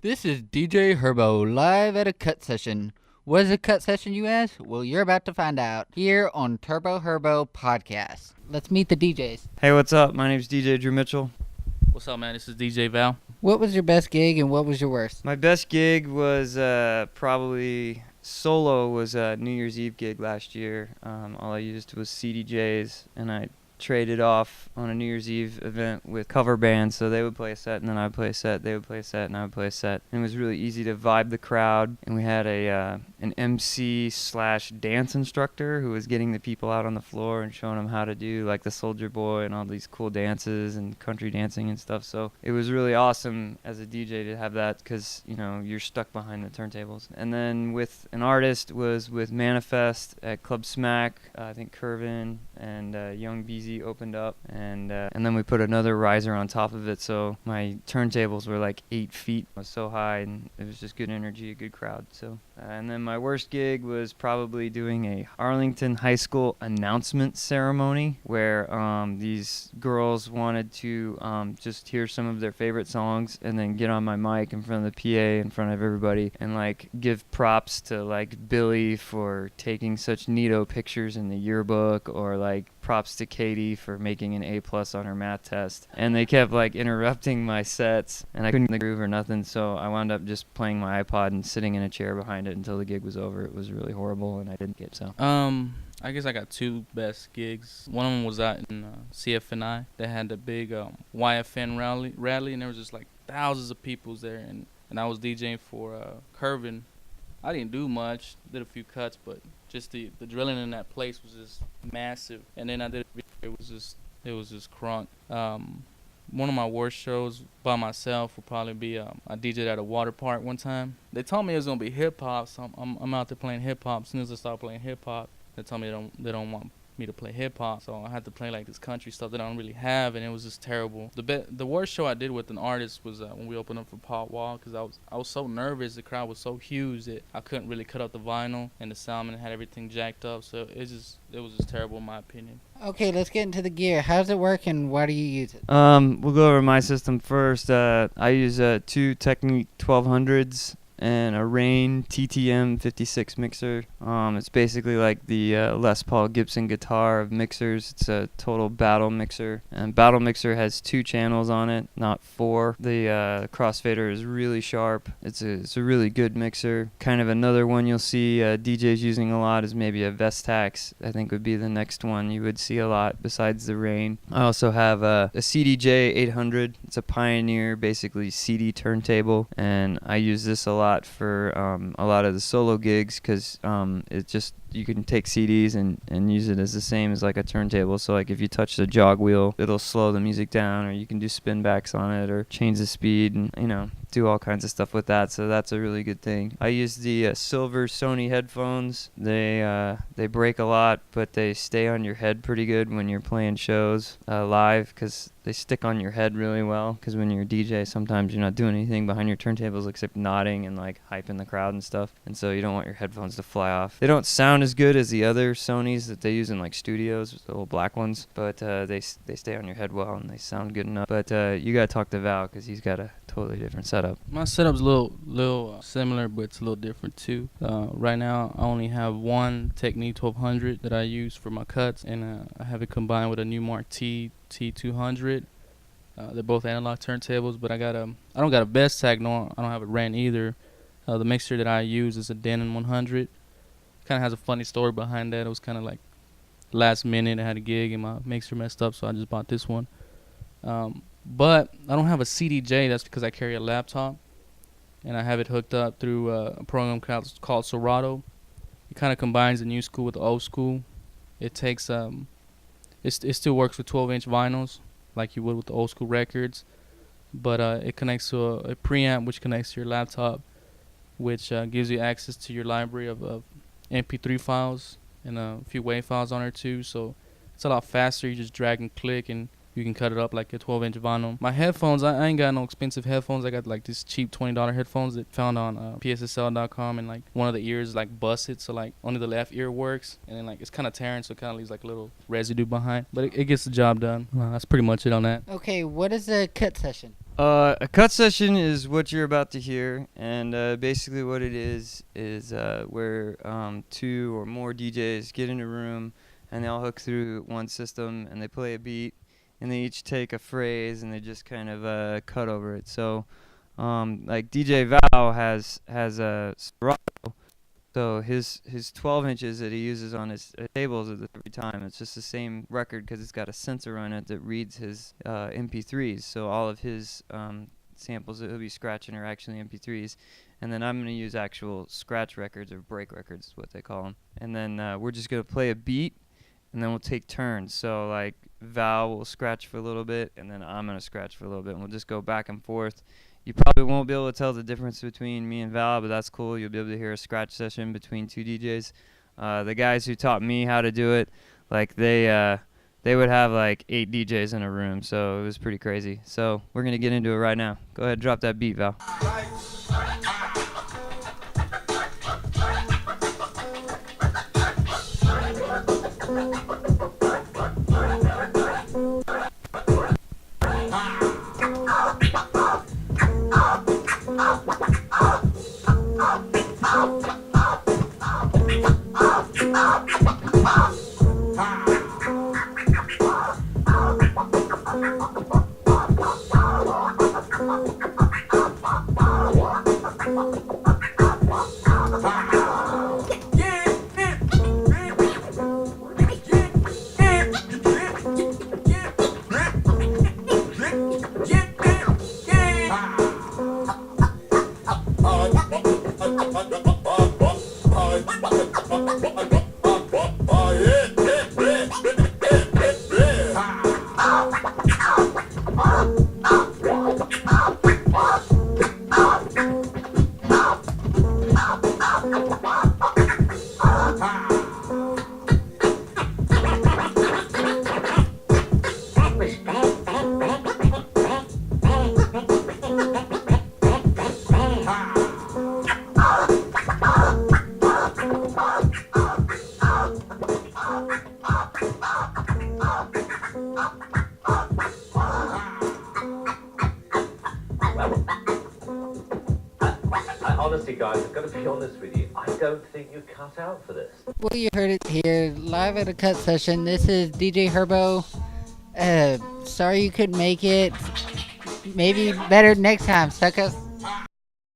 This is DJ Herbo live at a cut session. What is a cut session, you ask? Well, you're about to find out here on Turbo Herbo Podcast. Let's meet the DJs. Hey, what's up? My name's DJ Drue Mitchell. What's up, man? This is DJ Val. What was your best gig and what was your worst? My best gig was probably solo was a New Year's Eve gig last year. All I used was CDJs, and I traded off on a New Year's Eve event with cover bands, so they would play a set and then I would play a set, they would play a set and I would play a set, and it was really easy to vibe the crowd. And we had an MC slash dance instructor who was getting the people out on the floor and showing them how to do like the Soldier Boy and all these cool dances and country dancing and stuff. So it was really awesome as a DJ to have that, because you know you're stuck behind the turntables. And then with an artist was with Manifest at Club Smack. I think Curvin and Young BZ opened up, and then we put another riser on top of it, so my turntables were like 8 feet. It was so high, and it was just good energy, a good crowd. So and then my worst gig was probably doing a Arlington High School announcement ceremony where these girls wanted to just hear some of their favorite songs and then get on my mic in front of the PA in front of everybody and like give props to like Billy for taking such neato pictures in the yearbook, or like props to Katie for making an A+ on her math test. And they kept like interrupting my sets, and I couldn't get the groove or nothing, so I wound up just playing my iPod and sitting in a chair behind it until the gig was over. It was really horrible, and I didn't get so. I guess I got two best gigs. One of them was out in CFNI. They had the big YFN rally, and there was just like thousands of people there, and I was DJing for Curvin. I didn't do much, did a few cuts, but just the drilling in that place was just massive. And then I did it was just crunk. One of my worst shows by myself would probably be I DJed at a water park one time. They told me it was gonna be hip hop, so I'm out there playing hip hop. As soon as I start playing hip hop, they told me they don't want me to play hip hop, so I had to play like this country stuff that I don't really have, and it was just terrible. The worst show I did with an artist was when we opened up for Paul Wall, because I was so nervous. The crowd was so huge that I couldn't really cut up the vinyl, and the soundman had everything jacked up, so it was just terrible in my opinion. Okay, let's get into the gear. How does it work and why do you use it? We'll go over my system first. I use two Technique 1200s and a Rane TTM 56 mixer. It's basically like the Les Paul Gibson guitar of mixers. It's a total battle mixer, and battle mixer has 2 channels on it, not 4. The crossfader is really sharp. It's a really good mixer. Kind of another one you'll see DJs using a lot is maybe a Vestax. I think would be the next one you would see a lot besides the Rane. I also have a CDJ 800. It's a Pioneer, basically CD turntable, and I use this a lot for a lot of the solo gigs, because it just, you can take CDs and use it as the same as like a turntable. So like if you touch the jog wheel, it'll slow the music down, or you can do spin backs on it or change the speed, and you know, do all kinds of stuff with that. So that's a really good thing. I use the silver Sony headphones. They break a lot, but they stay on your head pretty good when you're playing shows live, because they stick on your head really well. Because when you're a DJ, sometimes you're not doing anything behind your turntables except nodding and like hyping the crowd and stuff, and so you don't want your headphones to fly off. They don't sound as good as the other Sonys that they use in like studios, the little black ones, but they stay on your head well and they sound good enough. But you gotta talk to Val, because he's got a totally different setup. My setup's a little similar, but it's a little different too. Right now I only have one Technique 1200 that I use for my cuts, and I have it combined with a Newmark T200. They're both analog turntables, but I don't got a Vestax, no, I don't have a Rane either. The mixer that I use is a Denon 100. Kind of has a funny story behind that. It was kind of like last minute. I had a gig and my mixer messed up, so I just bought this one. But I don't have a CDJ. That's because I carry a laptop, and I have it hooked up through a program called Serato. It kind of combines the new school with the old school. It takes it still works with 12-inch vinyls like you would with the old school records, but it connects to a preamp, which connects to your laptop, which gives you access to your library of MP3 files and a few WAV files on there too. So it's a lot faster. You just drag and click, and You can cut it up like a 12-inch vinyl. My headphones, I ain't got no expensive headphones. I got like these cheap $20 headphones that found on PSSL.com, and like one of the ears like busted, so like only the left ear works, and then like it's kind of tearing, so it kind of leaves like a little residue behind. But it gets the job done. That's pretty much it on that. Okay, what is a cut session? A cut session is what you're about to hear, and basically what it is where 2 or more DJs get in a room and they all hook through one system and they play a beat, and they each take a phrase and they just kind of cut over it. So like DJ Val has a Serato, so his 12 inches that he uses on his tables every time, it's just the same record because it's got a sensor on it that reads his MP3s. So all of his samples that he'll be scratching are actually MP3s. And then I'm going to use actual scratch records, or break records is what they call them. And then we're just going to play a beat, and then we'll take turns. So like Val will scratch for a little bit, and then I'm going to scratch for a little bit, and we'll just go back and forth. You probably won't be able to tell the difference between me and Val, but that's cool. You'll be able to hear a scratch session between 2 DJs. The guys who taught me how to do it, like they would have like 8 DJs in a room, so it was pretty crazy. So we're going to get into it right now. Go ahead, drop that beat, Val. Honestly, guys, I've got to be honest with you. I don't think you're cut out for this. Well, you heard it here, live at a cut session. This is DJ Herbo. Sorry you couldn't make it. Maybe better next time. Suck us